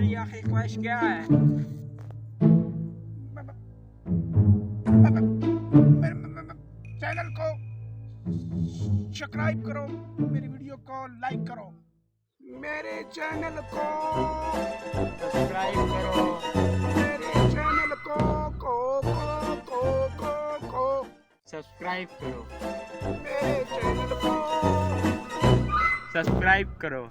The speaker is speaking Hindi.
तुम्हारी आखिरी ख्वाहिश क्या है? चैनल को सब्सक्राइब करो, मेरी वीडियो को लाइक करो, मेरे चैनल को सब्सक्राइब करो, मेरे चैनल को सब्सक्राइब करो, मेरे चैनल को सब्सक्राइब करो।